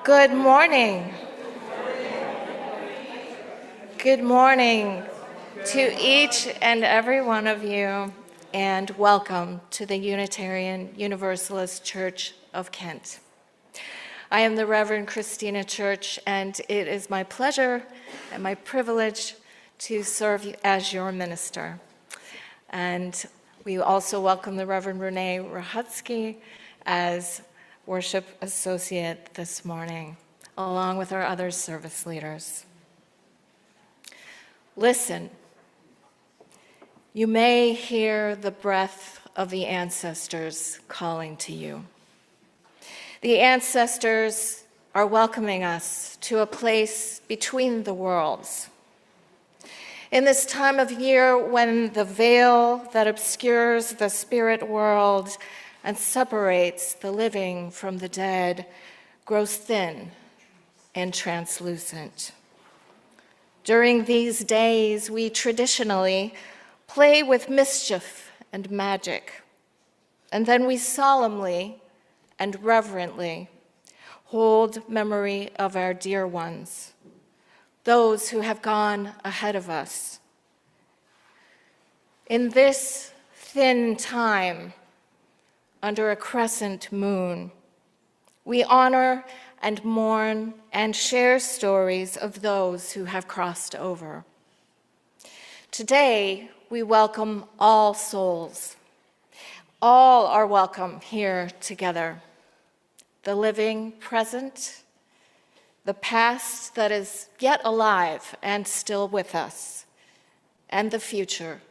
Good morning. Good morning to each and every one of you, and welcome to the Unitarian Universalist Church of Kent. I am the Reverend Christina Church, and it is my pleasure and my privilege to serve as your minister. And we also welcome the Reverend Renee Rahutsky as worship associate this morning, along with our other service leaders. Listen, you may hear the breath of the ancestors calling to you. The ancestors are welcoming us to a place between the worlds. In this time of year when the veil that obscures the spirit world and separates the living from the dead grows thin and translucent. During these days, we traditionally play with mischief and magic, and then we solemnly and reverently hold memory of our dear ones, those who have gone ahead of us. In this thin time, under a crescent moon, we honor and mourn and share stories of those who have crossed over. Today, we welcome all souls. All are welcome here together. The living present, the past that is yet alive and still with us, and the future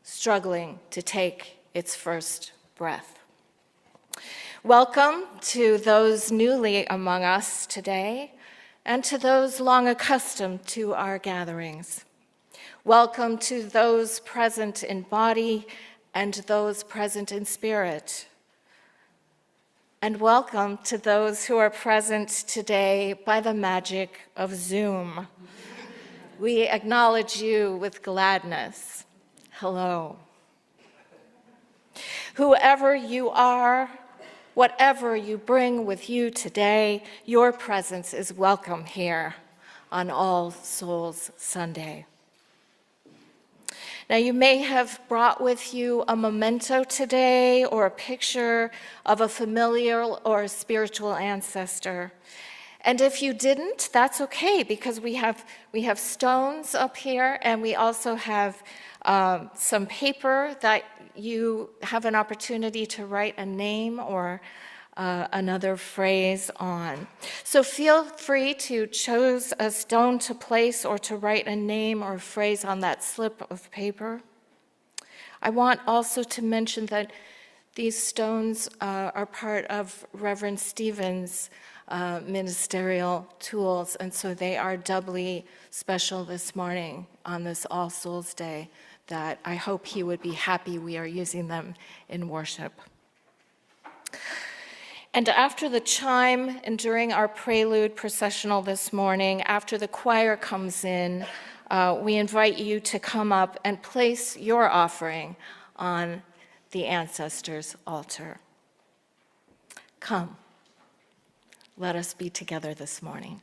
struggling to take its first breath. Welcome to those newly among us today, and to those long accustomed to our gatherings. Welcome to those present in body and those present in spirit. And welcome to those who are present today by the magic of Zoom. We acknowledge you with gladness. Hello. Whoever you are, whatever you bring with you today, your presence is welcome here on All Souls Sunday. Now, you may have brought with you a memento today or a picture of a familial or spiritual ancestor. And if you didn't, that's okay, because we have stones up here, and we also have some paper that you have an opportunity to write a name or another phrase on. So feel free to choose a stone to place or to write a name or phrase on that slip of paper. I want also to mention that these stones are part of Reverend Stephen's ministerial tools, and so they are doubly special this morning on this All Souls Day, that I hope he would be happy we are using them in worship. And after the chime and during our prelude processional this morning, after the choir comes in, we invite you to come up and place your offering on the ancestors' altar. Come, let us be together this morning.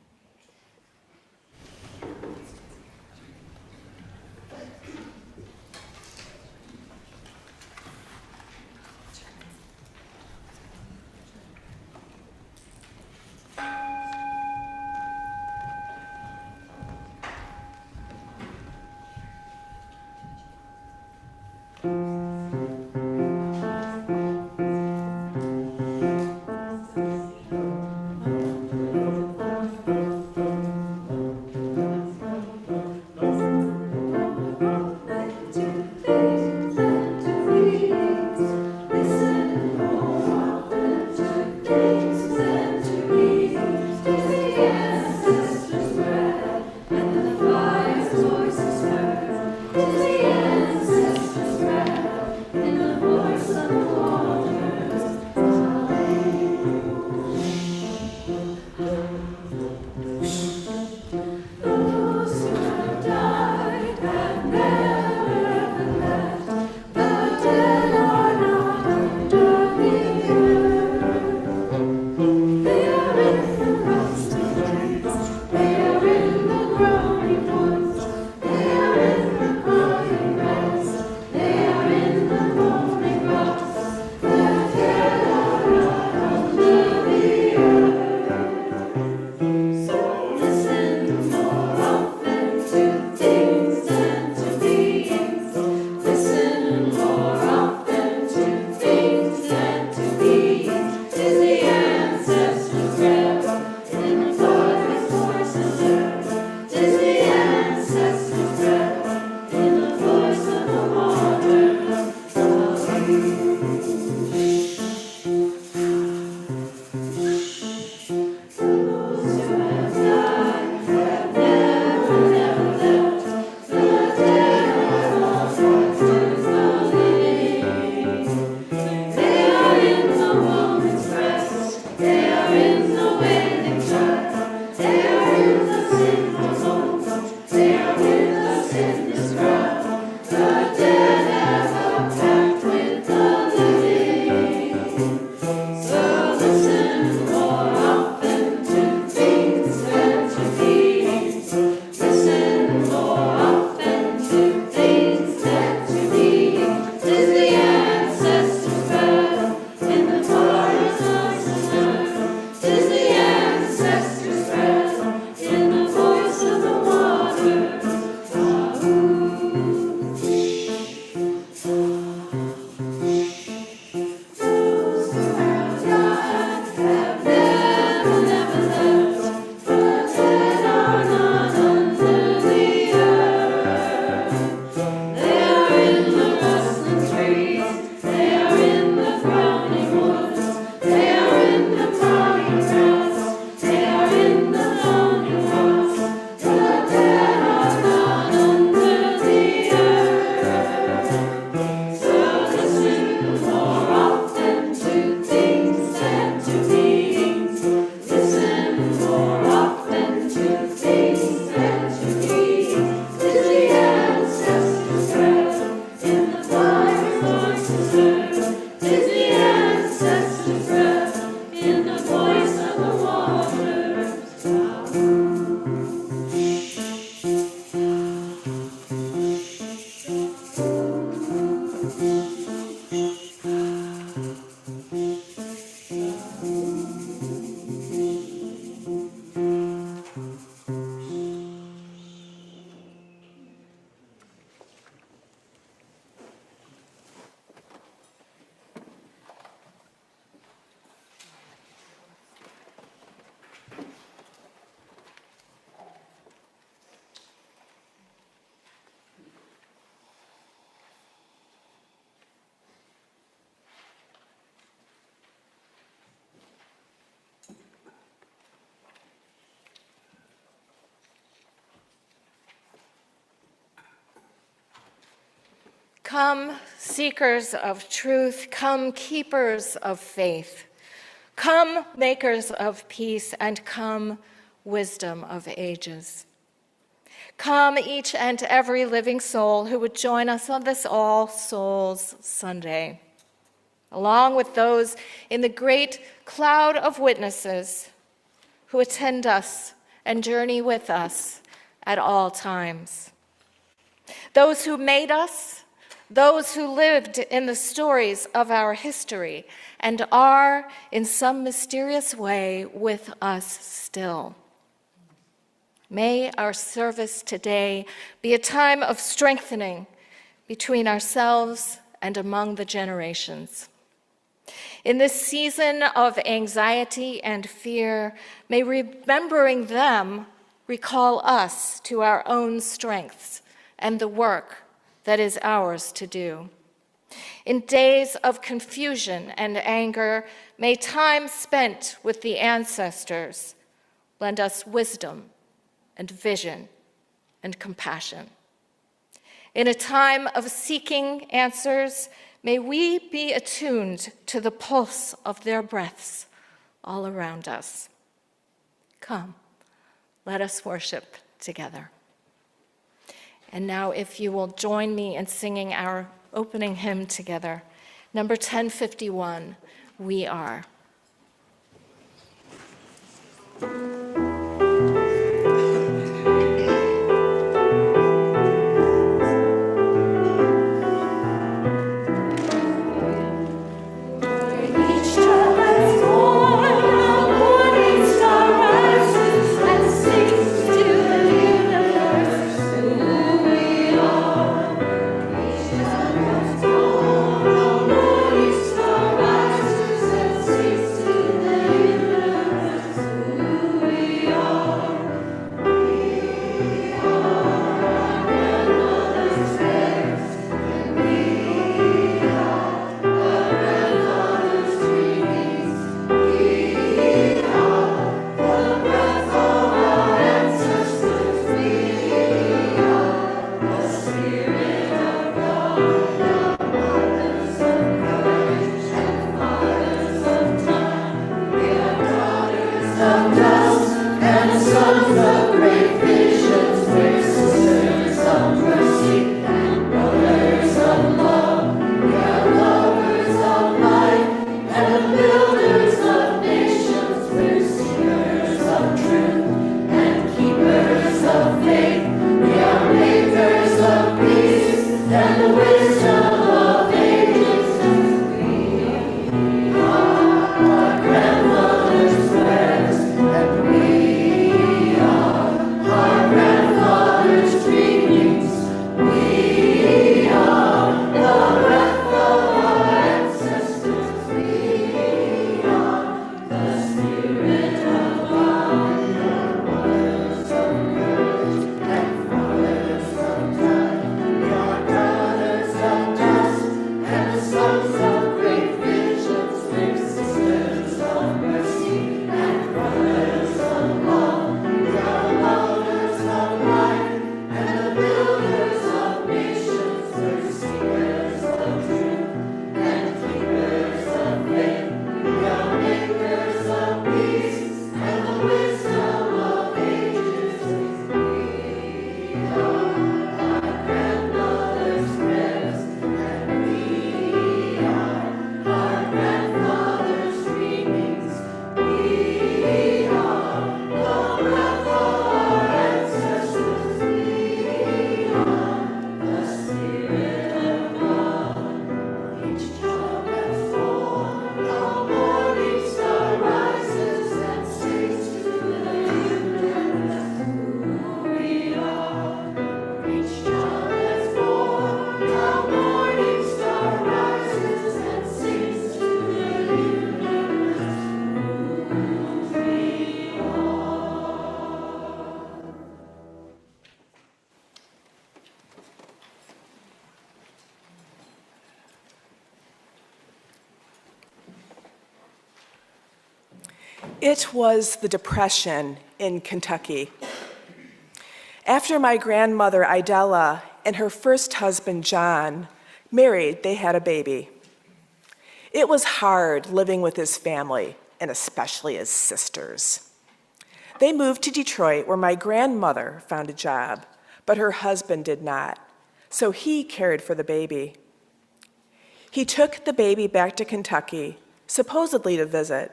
Come, seekers of truth, come, keepers of faith. Come, makers of peace, and come, wisdom of ages. Come, each and every living soul who would join us on this All Souls Sunday, along with those in the great cloud of witnesses who attend us and journey with us at all times. Those who made us, those who lived in the stories of our history and are, in some mysterious way, with us still. May our service today be a time of strengthening between ourselves and among the generations. In this season of anxiety and fear, may remembering them recall us to our own strengths and the work that is ours to do. In days of confusion and anger, may time spent with the ancestors lend us wisdom and vision and compassion. In a time of seeking answers, may we be attuned to the pulse of their breaths all around us. Come, let us worship together. And now, if you will join me in singing our opening hymn together, number 1051, We Are. See It was the Depression in Kentucky. After my grandmother, Idella, and her first husband, John, married, they had a baby. It was hard living with his family, and especially his sisters. They moved to Detroit, where my grandmother found a job, but her husband did not, so he cared for the baby. He took the baby back to Kentucky, supposedly to visit.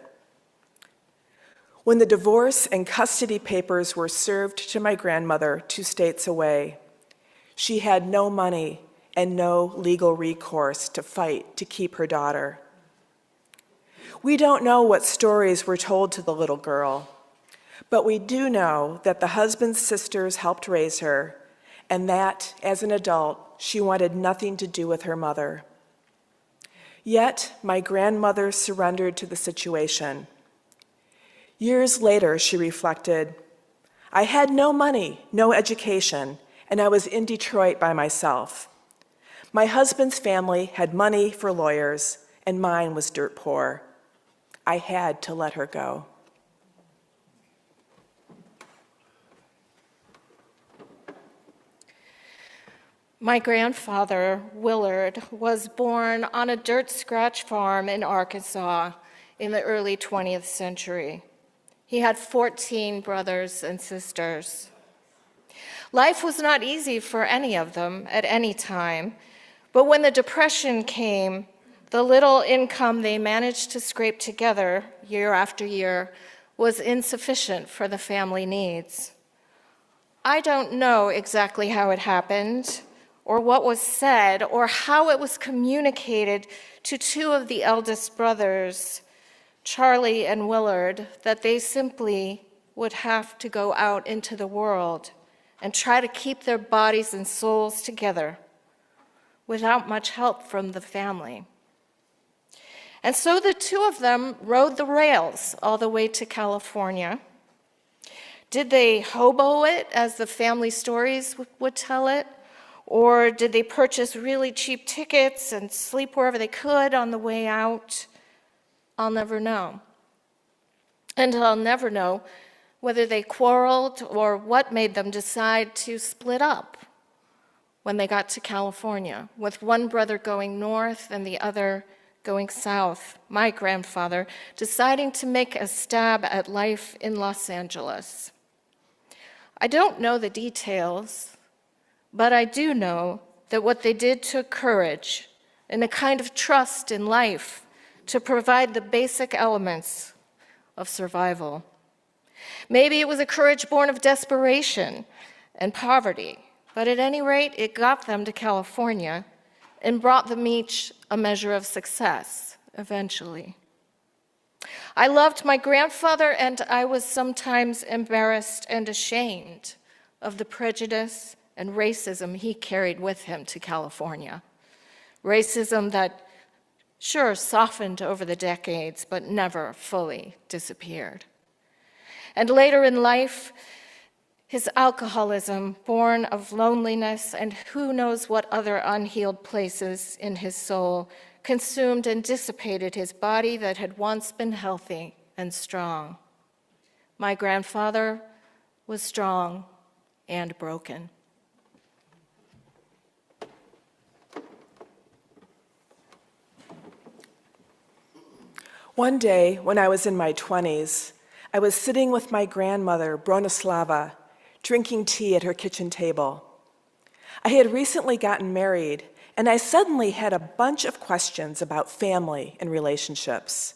When the divorce and custody papers were served to my grandmother 2 states away, she had no money and no legal recourse to fight to keep her daughter. We don't know what stories were told to the little girl, but we do know that the husband's sisters helped raise her, and that, as an adult, she wanted nothing to do with her mother. Yet, my grandmother surrendered to the situation. Years later, she reflected, "I had no money, no education, and I was in Detroit by myself. My husband's family had money for lawyers, and mine was dirt poor. I had to let her go." My grandfather, Willard, was born on a dirt scratch farm in Arkansas in the early 20th century. He had 14 brothers and sisters. Life was not easy for any of them at any time, but when the Depression came, the little income they managed to scrape together year after year was insufficient for the family needs. I don't know exactly how it happened, or what was said, or how it was communicated to 2 of the eldest brothers, Charlie and Willard, that they simply would have to go out into the world and try to keep their bodies and souls together without much help from the family. And so the 2 of them rode the rails all the way to California. Did they hobo it, as the family stories would tell it? Or did they purchase really cheap tickets and sleep wherever they could on the way out? I'll never know. And I'll never know whether they quarreled or what made them decide to split up when they got to California, with one brother going north and the other going south, my grandfather deciding to make a stab at life in Los Angeles. I don't know the details, but I do know that what they did took courage and a kind of trust in life to provide the basic elements of survival. Maybe it was a courage born of desperation and poverty, but at any rate, it got them to California and brought them each a measure of success, eventually. I loved my grandfather, and I was sometimes embarrassed and ashamed of the prejudice and racism he carried with him to California. Racism that, sure, softened over the decades, but never fully disappeared. And later in life, his alcoholism, born of loneliness and who knows what other unhealed places in his soul, consumed and dissipated his body that had once been healthy and strong. My grandfather was strong and broken. One day, when I was in my 20s, I was sitting with my grandmother, Bronislava, drinking tea at her kitchen table. I had recently gotten married, and I suddenly had a bunch of questions about family and relationships.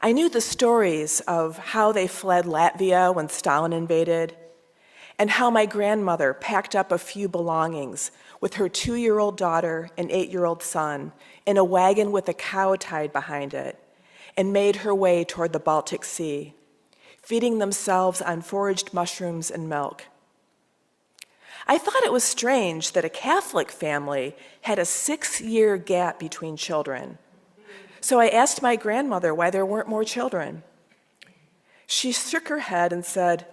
I knew the stories of how they fled Latvia when Stalin invaded, and how my grandmother packed up a few belongings with her 2-year-old daughter and 8-year-old son in a wagon with a cow tied behind it, and made her way toward the Baltic Sea, feeding themselves on foraged mushrooms and milk. I thought it was strange that a Catholic family had a 6-year gap between children. So I asked my grandmother why there weren't more children. She shook her head and said,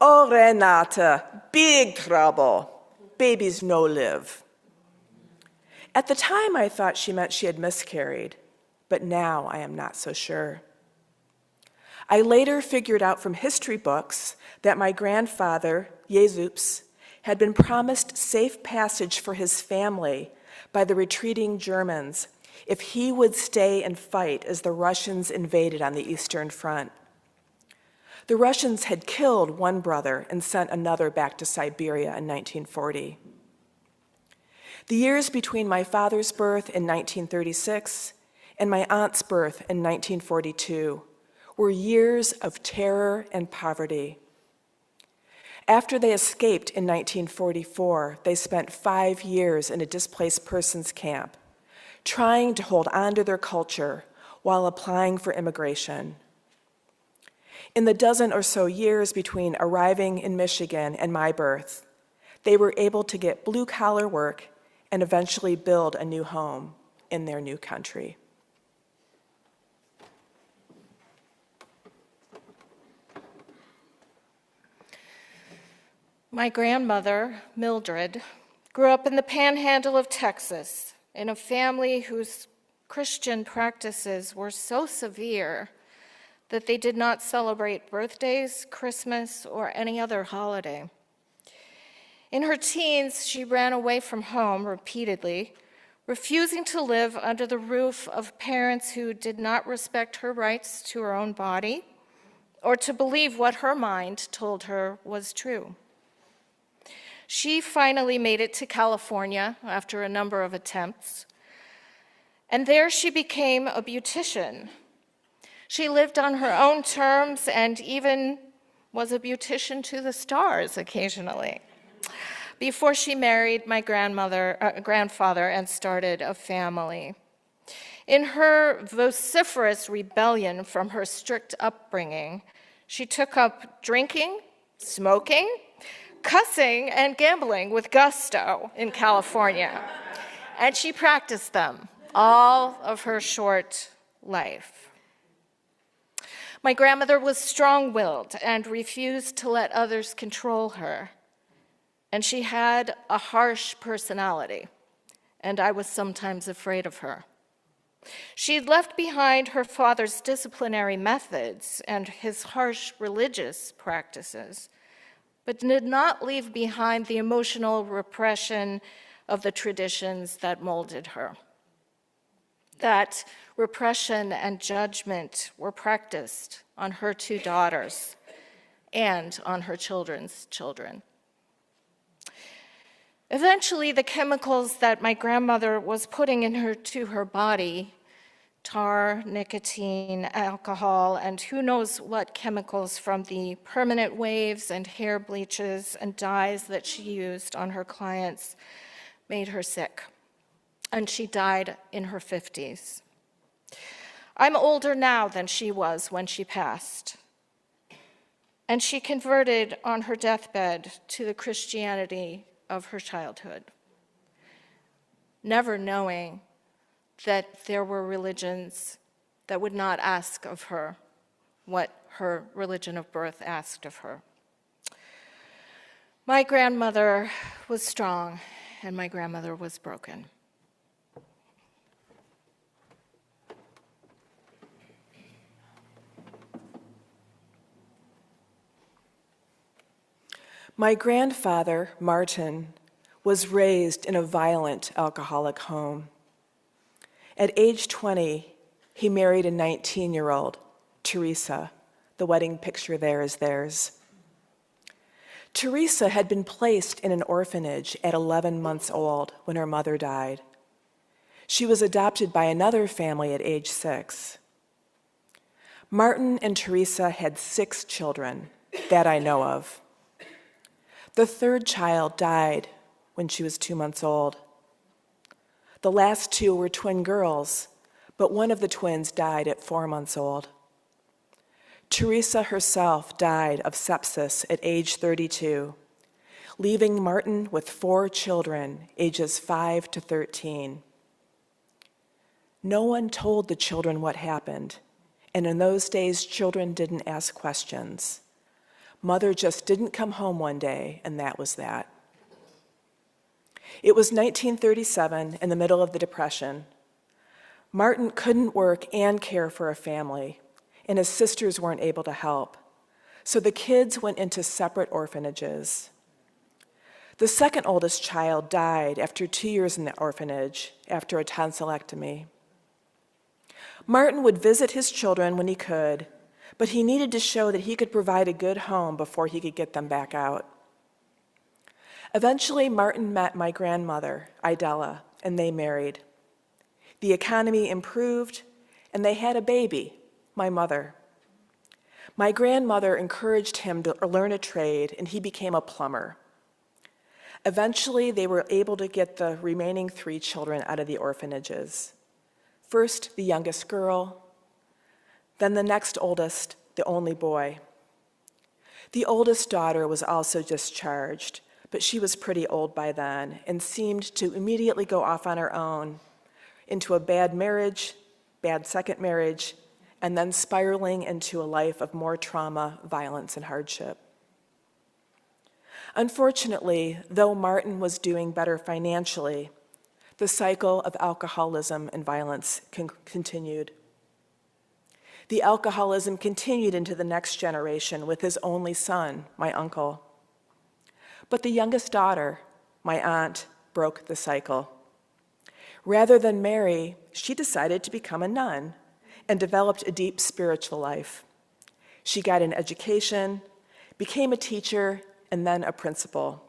"Oh, Renata, big trouble. Babies no live." At the time, I thought she meant she had miscarried, but now I am not so sure. I later figured out from history books that my grandfather, Jesus, had been promised safe passage for his family by the retreating Germans if he would stay and fight as the Russians invaded on the Eastern Front. The Russians had killed one brother and sent another back to Siberia in 1940. The years between my father's birth in 1936 and my aunt's birth in 1942 were years of terror and poverty. After they escaped in 1944, they spent 5 years in a displaced persons camp, trying to hold on to their culture while applying for immigration. In the dozen or so years between arriving in Michigan and my birth, they were able to get blue-collar work and eventually build a new home in their new country. My grandmother, Mildred, grew up in the panhandle of Texas in a family whose Christian practices were so severe that they did not celebrate birthdays, Christmas, or any other holiday. In her teens, she ran away from home repeatedly, refusing to live under the roof of parents who did not respect her rights to her own body or to believe what her mind told her was true. She finally made it to California after a number of attempts, and there she became a beautician. She lived on her own terms and even was a beautician to the stars occasionally before she married my grandfather and started a family. In her vociferous rebellion from her strict upbringing, she took up drinking, smoking, cussing, and gambling with gusto in California, and she practiced them all of her short life. My grandmother was strong-willed and refused to let others control her, and she had a harsh personality, and I was sometimes afraid of her. She'd left behind her father's disciplinary methods and his harsh religious practices, but did not leave behind the emotional repression of the traditions that molded her. that repression and judgment were practiced on her two daughters and on her children's children. Eventually, the chemicals that my grandmother was putting to her body, tar, nicotine, alcohol, and who knows what chemicals from the permanent waves and hair bleaches and dyes that she used on her clients, made her sick. And she died in her 50s. I'm older now than she was when she passed. And she converted on her deathbed to the Christianity of her childhood, never knowing that there were religions that would not ask of her what her religion of birth asked of her. My grandmother was strong, and my grandmother was broken. My grandfather, Martin, was raised in a violent alcoholic home. At age 20, he married a 19-year-old, Teresa. The wedding picture there is theirs. Teresa had been placed in an orphanage at 11 months old when her mother died. She was adopted by another family at age 6. Martin and Teresa had 6 children, that I know of. The third child died when she was 2 months old. The last 2 were twin girls, but one of the twins died at 4 months old. Teresa herself died of sepsis at age 32, leaving Martin with 4 children, ages 5 to 13. No one told the children what happened, and in those days, children didn't ask questions. Mother just didn't come home one day, and that was that. It was 1937, in the middle of the Depression. Martin couldn't work and care for a family, and his sisters weren't able to help. So the kids went into separate orphanages. The second oldest child died after 2 years in the orphanage after a tonsillectomy. Martin would visit his children when he could, but he needed to show that he could provide a good home before he could get them back out. Eventually, Martin met my grandmother, Idella, and they married. The economy improved, and they had a baby, my mother. My grandmother encouraged him to learn a trade, and he became a plumber. Eventually, they were able to get the remaining 3 children out of the orphanages. First, the youngest girl, then the next oldest, the only boy. The oldest daughter was also discharged, but she was pretty old by then and seemed to immediately go off on her own into a bad marriage, bad second marriage, and then spiraling into a life of more trauma, violence, and hardship. Unfortunately, though Martin was doing better financially, the cycle of alcoholism and violence continued. The alcoholism continued into the next generation with his only son, my uncle. But the youngest daughter, my aunt, broke the cycle. Rather than marry, she decided to become a nun and developed a deep spiritual life. She got an education, became a teacher, and then a principal.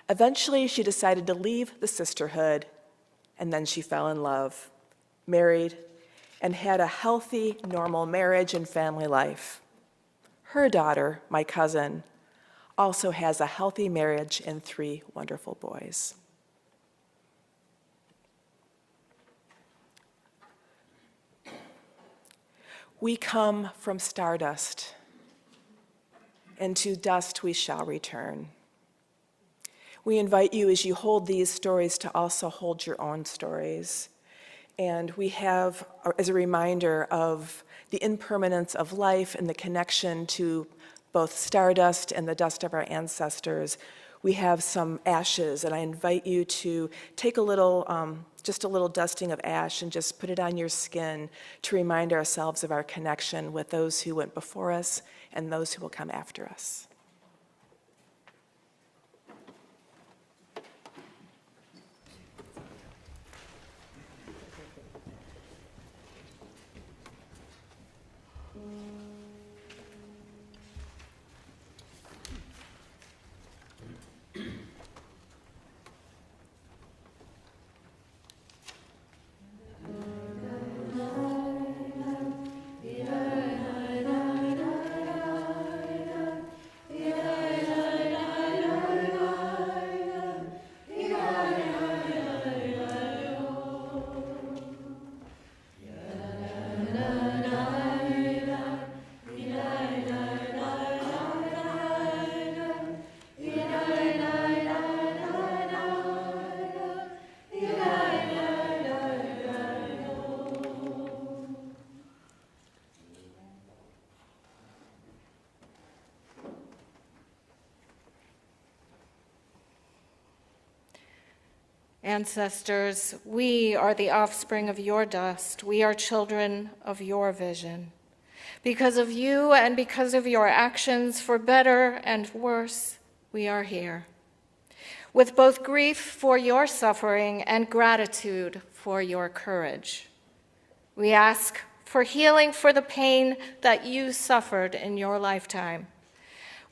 Eventually, she decided to leave the sisterhood, and then she fell in love, married, and had a healthy, normal marriage and family life. Her daughter, my cousin, also has a healthy marriage and 3 wonderful boys. We come from stardust, and to dust we shall return. We invite you, as you hold these stories, to also hold your own stories. And we have, as a reminder of the impermanence of life and the connection to both stardust and the dust of our ancestors, we have some ashes, and I invite you to take a little, just a little dusting of ash and just put it on your skin to remind ourselves of our connection with those who went before us and those who will come after us. Ancestors, we are the offspring of your dust. We are children of your vision. Because of you and because of your actions, for better and worse, we are here. With both grief for your suffering and gratitude for your courage. We ask for healing for the pain that you suffered in your lifetime.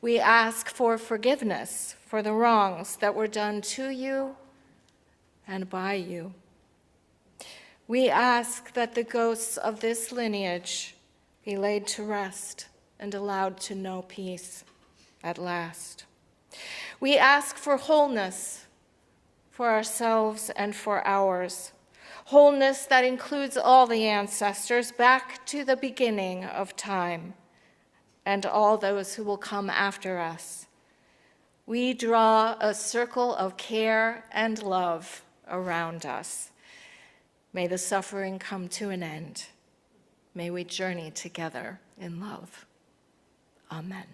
We ask for forgiveness for the wrongs that were done to you and by you. We ask that the ghosts of this lineage be laid to rest and allowed to know peace at last. We ask for wholeness for ourselves and for ours, wholeness that includes all the ancestors back to the beginning of time and all those who will come after us. We draw a circle of care and love around us. May the suffering come to an end. May we journey together in love. Amen.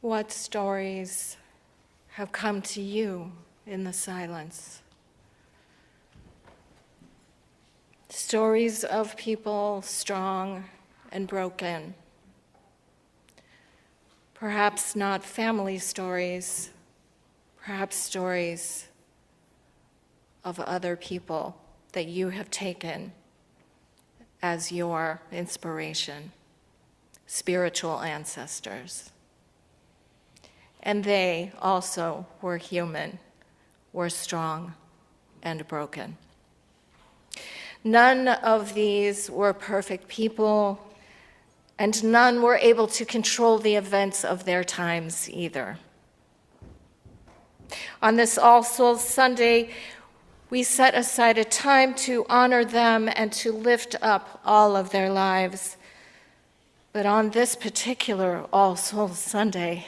What stories have come to you in the silence? Stories of people strong and broken. Perhaps not family stories, perhaps stories of other people that you have taken as your inspiration, spiritual ancestors. And they also were human, were strong and broken. None of these were perfect people, and none were able to control the events of their times either. On this All Souls Sunday, we set aside a time to honor them and to lift up all of their lives. But on this particular All Souls Sunday,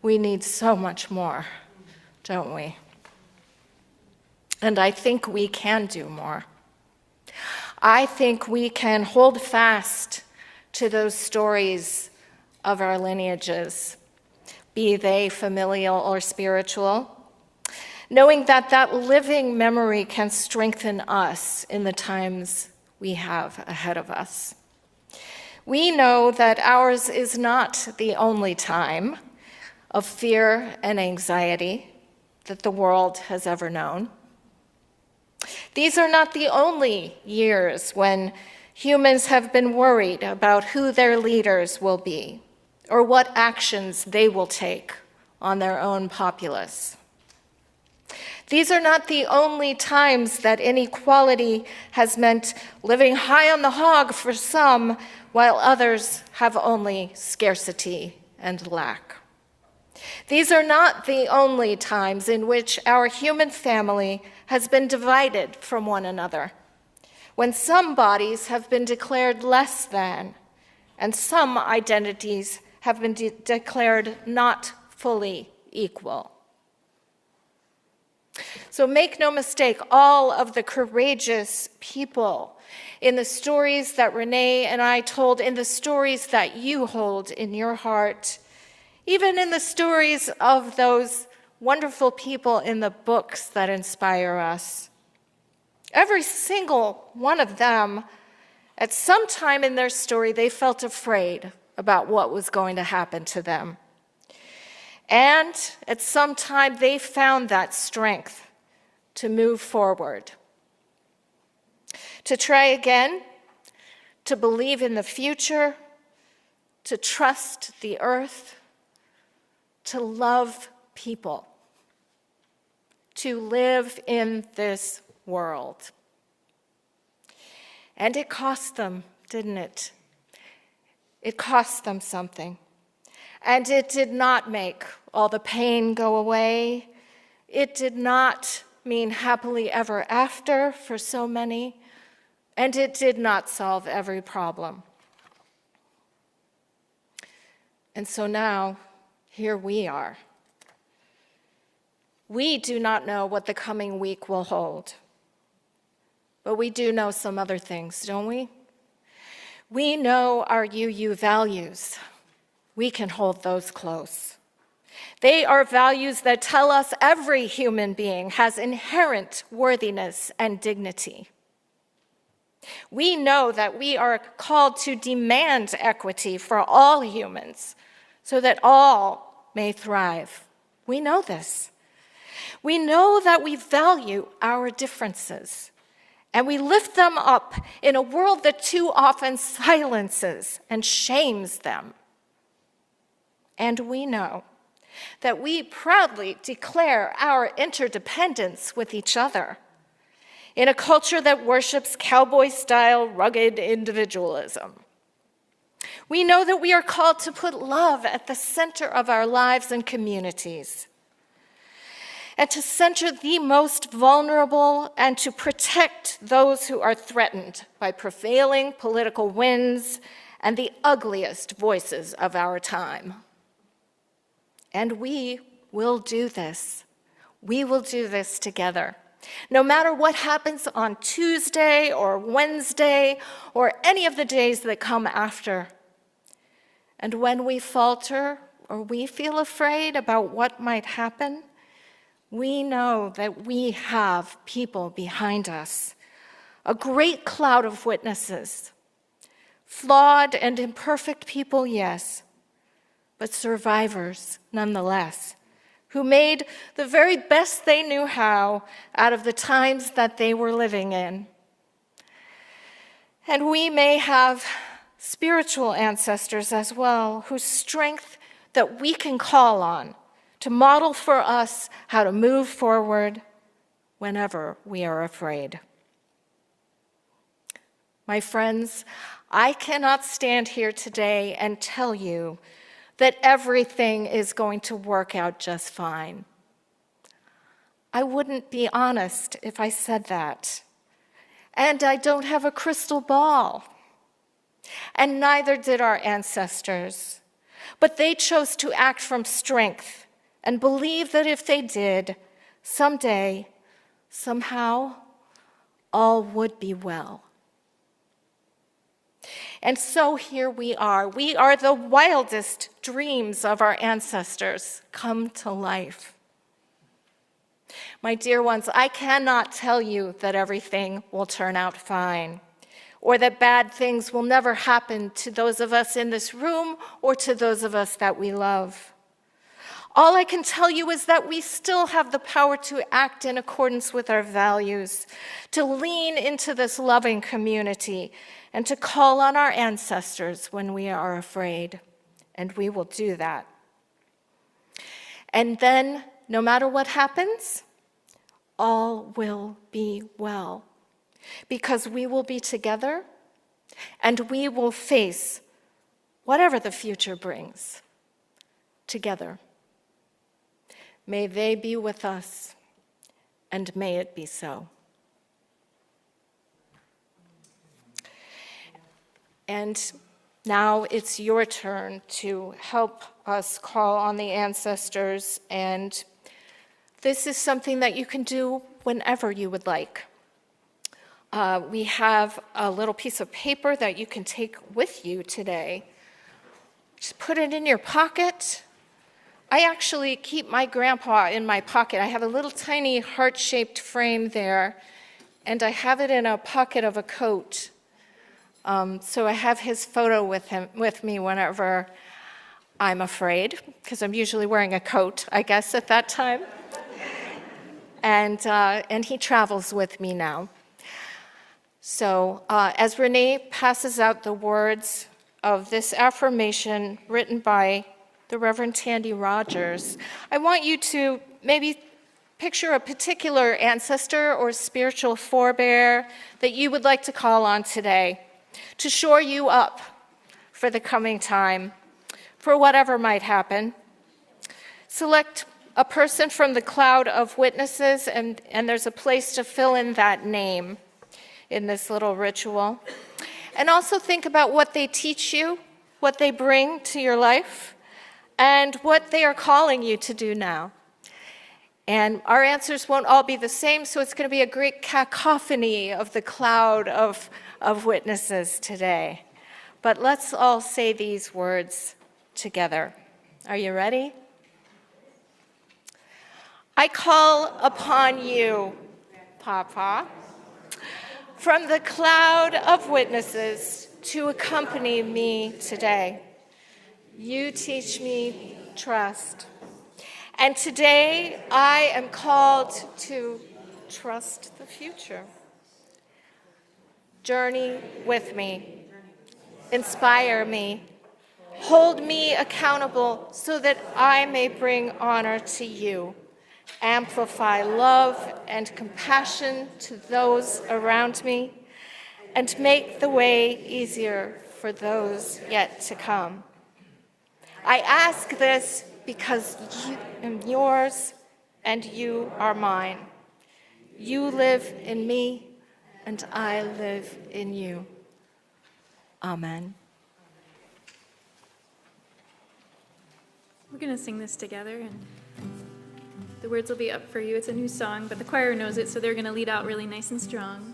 we need so much more, don't we? And I think we can do more. I think we can hold fast to those stories of our lineages, be they familial or spiritual, knowing that that living memory can strengthen us in the times we have ahead of us. We know that ours is not the only time of fear and anxiety that the world has ever known. These are not the only years when humans have been worried about who their leaders will be or what actions they will take on their own populace. These are not the only times that inequality has meant living high on the hog for some, while others have only scarcity and lack. These are not the only times in which our human family has been divided from one another, when some bodies have been declared less than, and some identities have been declared not fully equal. So make no mistake, all of the courageous people in the stories that Renee and I told, in the stories that you hold in your heart, even in the stories of those wonderful people in the books that inspire us, every single one of them, at some time in their story, they felt afraid about what was going to happen to them. And at some time, they found that strength to move forward, to try again, to believe in the future, to trust the earth, to love people, to live in this world. And it cost them, didn't it? It cost them something. And it did not make all the pain go away. It did not mean happily ever after for so many. And it did not solve every problem. And so now, here we are. We do not know what the coming week will hold. But we do know some other things, don't we? We know our UU values. We can hold those close. They are values that tell us every human being has inherent worthiness and dignity. We know that we are called to demand equity for all humans so that all may thrive. We know this. We know that we value our differences, and we lift them up in a world that too often silences and shames them. And we know that we proudly declare our interdependence with each other in a culture that worships cowboy-style rugged individualism. We know that we are called to put love at the center of our lives and communities, and to center the most vulnerable and to protect those who are threatened by prevailing political winds and the ugliest voices of our time. And we will do this. We will do this together. No matter what happens on Tuesday or Wednesday or any of the days that come after. And when we falter or we feel afraid about what might happen, we know that we have people behind us, a great cloud of witnesses, flawed and imperfect people, yes, but survivors nonetheless, who made the very best they knew how out of the times that they were living in. And we may have spiritual ancestors as well, whose strength that we can call on to model for us how to move forward whenever we are afraid. My friends, I cannot stand here today and tell you that everything is going to work out just fine. I wouldn't be honest if I said that. And I don't have a crystal ball. And neither did our ancestors. But they chose to act from strength and believe that if they did, someday, somehow, all would be well. And so here we are. We are the wildest dreams of our ancestors come to life. My dear ones, I cannot tell you that everything will turn out fine, or that bad things will never happen to those of us in this room or to those of us that we love. All I can tell you is that we still have the power to act in accordance with our values, to lean into this loving community, and to call on our ancestors when we are afraid. And we will do that. And then, no matter what happens, all will be well, because we will be together and we will face whatever the future brings together. May they be with us, and may it be so. And now it's your turn to help us call on the ancestors, and this is something that you can do whenever you would like. We have a little piece of paper that you can take with you today. Just put it in your pocket. I actually keep my grandpa in my pocket. I have a little tiny heart-shaped frame there, and I have it in a pocket of a coat. So I have his photo with me whenever I'm afraid, because I'm usually wearing a coat, I guess, at that time. And he travels with me now. So as Renee passes out the words of this affirmation written by the Reverend Tandy Rogers, I want you to maybe picture a particular ancestor or spiritual forebear that you would like to call on today to shore you up for the coming time, for whatever might happen. Select a person from the cloud of witnesses, and there's a place to fill in that name in this little ritual. And also think about what they teach you, what they bring to your life, and what they are calling you to do now. And our answers won't all be the same, so it's going to be a great cacophony of the cloud of witnesses today. But let's all say these words together. Are you ready? I call upon you, Papa, from the cloud of witnesses to accompany me today. You teach me trust. And today I am called to trust the future. Journey with me. Inspire me. Hold me accountable so that I may bring honor to you. Amplify love and compassion to those around me, and make the way easier for those yet to come. I ask this because you am yours and you are mine. You live in me and I live in you. Amen. We're going to sing this together, and the words will be up for you. It's a new song, but the choir knows it, so they're going to lead out really nice and strong.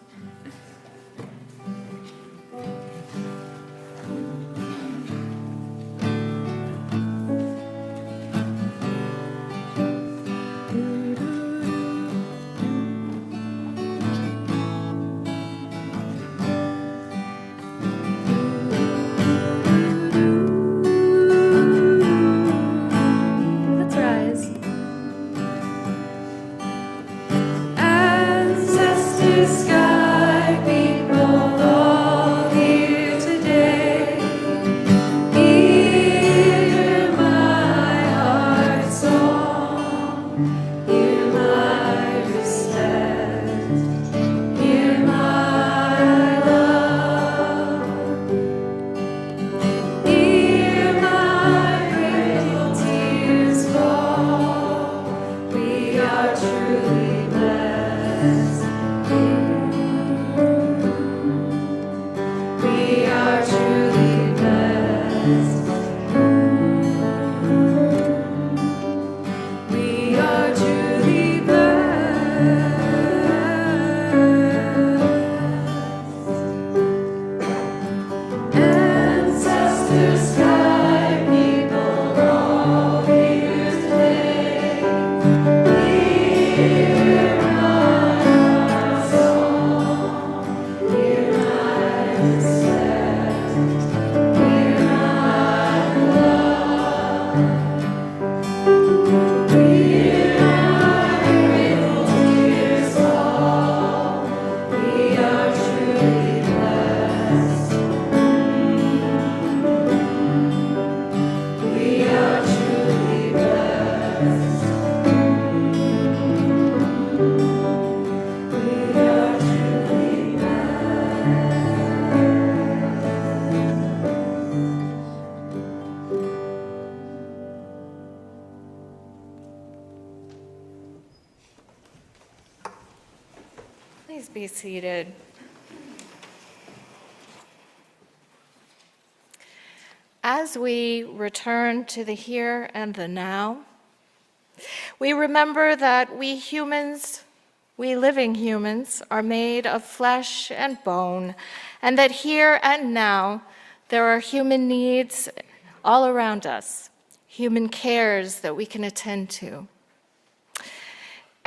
be seated. As we return to the here and the now, we remember that we humans, we living humans, are made of flesh and bone, and that here and now there are human needs all around us, human cares that we can attend to.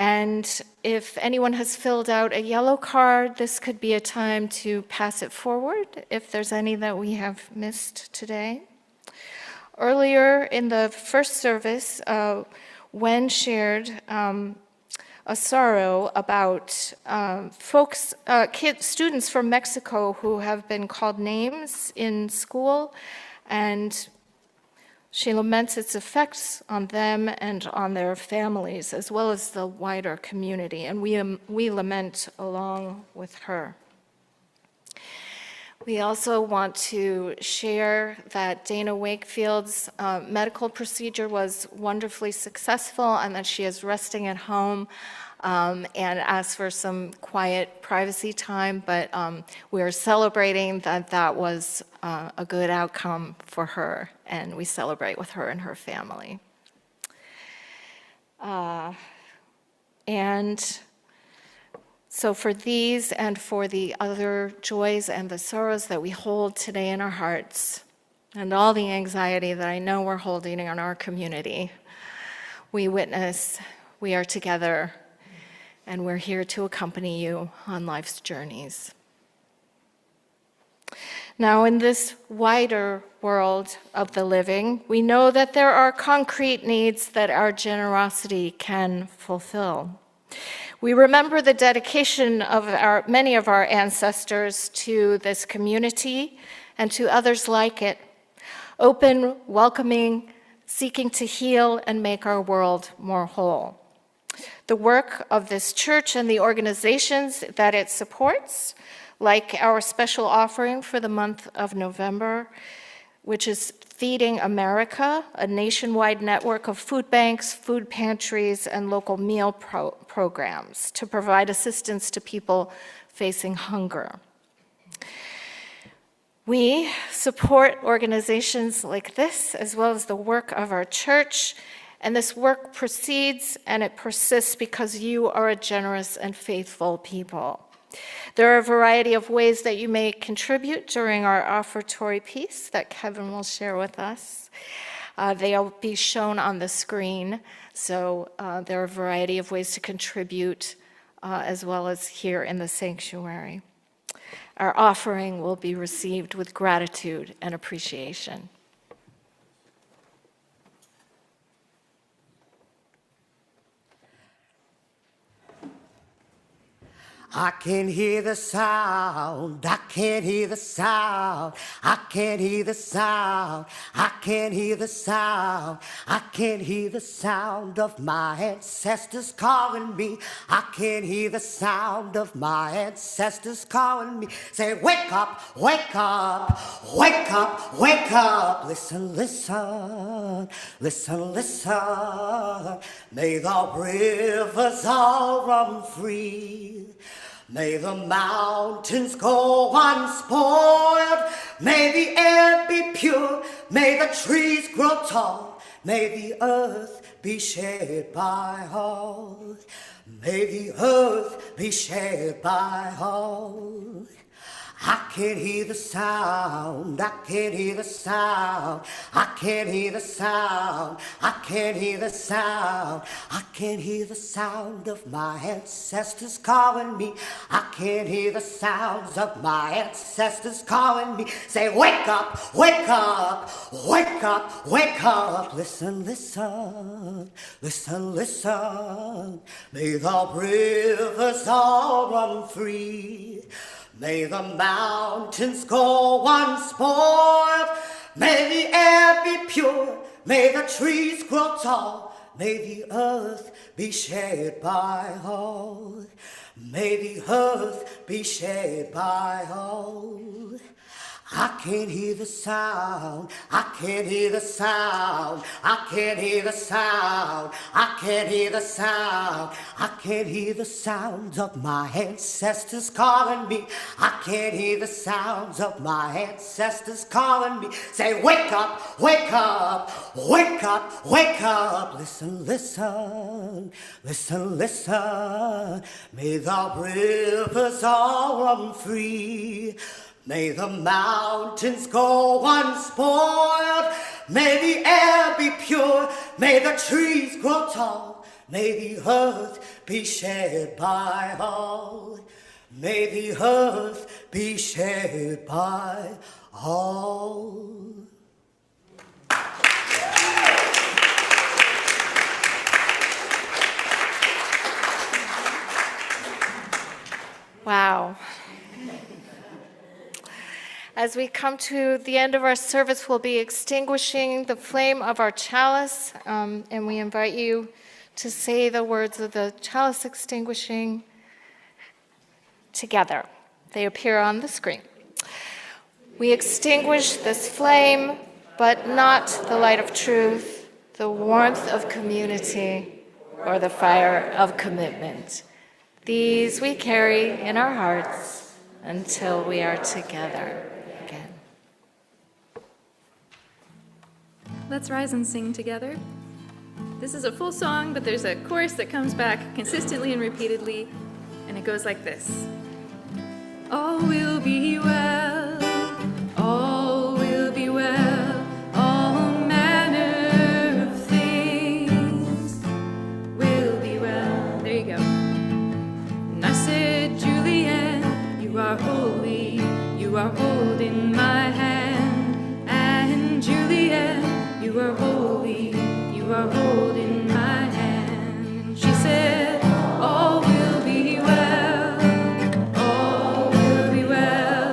And if anyone has filled out a yellow card, this could be a time to pass it forward if there's any that we have missed today. Earlier in the first service, Wen shared a sorrow about students from Mexico who have been called names in school, and she laments its effects on them and on their families, as well as the wider community, and we lament along with her. We also want to share that Dana Wakefield's medical procedure was wonderfully successful and that she is resting at home and asked for some quiet privacy time, but we're celebrating that that was a good outcome for her, and we celebrate with her and her family. And so for these and for the other joys and the sorrows that we hold today in our hearts, and all the anxiety that I know we're holding in our community, we witness, we are together, and we're here to accompany you on life's journeys. Now, in this wider world of the living, we know that there are concrete needs that our generosity can fulfill. We remember the dedication of many of our ancestors to this community and to others like it, open, welcoming, seeking to heal and make our world more whole. The work of this church and the organizations that it supports, like our special offering for the month of November, which is Feeding America, a nationwide network of food banks, food pantries, and local meal programs to provide assistance to people facing hunger. We support organizations like this, as well as the work of our church, and this work proceeds and it persists because you are a generous and faithful people. There are a variety of ways that you may contribute during our offertory piece that Kevin will share with us. They'll be shown on the screen, so there are a variety of ways to contribute as well as here in the sanctuary. Our offering will be received with gratitude and appreciation. I can hear the sound, I can hear the sound, I can hear the sound, I can hear the sound, I can hear the sound of my ancestors calling me. I can hear the sound of my ancestors calling me. Say, wake up, wake up, wake up, wake up. Listen, listen, listen, listen. May the rivers all run free. May the mountains go unspoiled. May the air be pure. May the trees grow tall. May the earth be shared by all. May the earth be shared by all. I can hear the sound, I can hear the sound, I can hear the sound, I can hear the sound, I can hear the sound of my ancestors calling me. I can hear the sounds of my ancestors calling me. Say, wake up, wake up, wake up, wake up. Listen, listen, listen, listen. May the rivers all run free. May the mountains go unspoiled. May the air be pure. May the trees grow tall. May the earth be shared by all. May the earth be shared by all. I can't hear the sound. I can't hear the sound. I can't hear the sound. I can't hear the sound. I can't hear the sounds of my ancestors calling me. I can't hear the sounds of my ancestors calling me. Say, wake up, wake up, wake up, wake up. Listen, listen, listen, listen. May the rivers all run free. May the mountains go unspoiled. May the air be pure. May the trees grow tall. May the earth be shared by all. May the earth be shared by all. Wow. As we come to the end of our service, we'll be extinguishing the flame of our chalice, and we invite you to say the words of the chalice extinguishing together. They appear on the screen. We extinguish this flame, but not the light of truth, the warmth of community, or the fire of commitment. These we carry in our hearts until we are together again. Let's rise and sing together. This is a full song, but there's a chorus that comes back consistently and repeatedly, and it goes like this. All will be well, all will be well, all manner of things will be well. There you go. And I said, Julianne, you are holy, you are holding my hand. And Julianne, you are holy, you are holding my hand. And she said, all will be well, all will be well,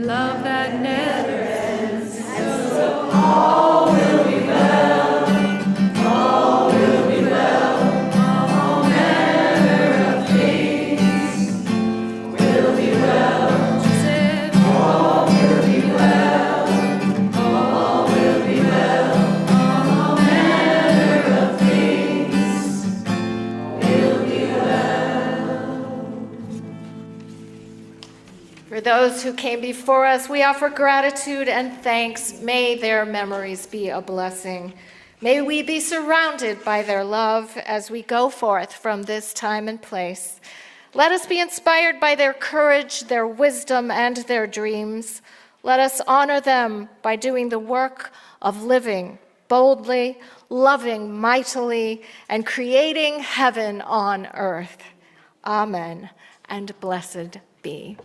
love that never ends. For those who came before us, we offer gratitude and thanks. May their memories be a blessing. May we be surrounded by their love as we go forth from this time and place. Let us be inspired by their courage, their wisdom, and their dreams. Let us honor them by doing the work of living boldly, loving mightily, and creating heaven on earth. Amen, and blessed be.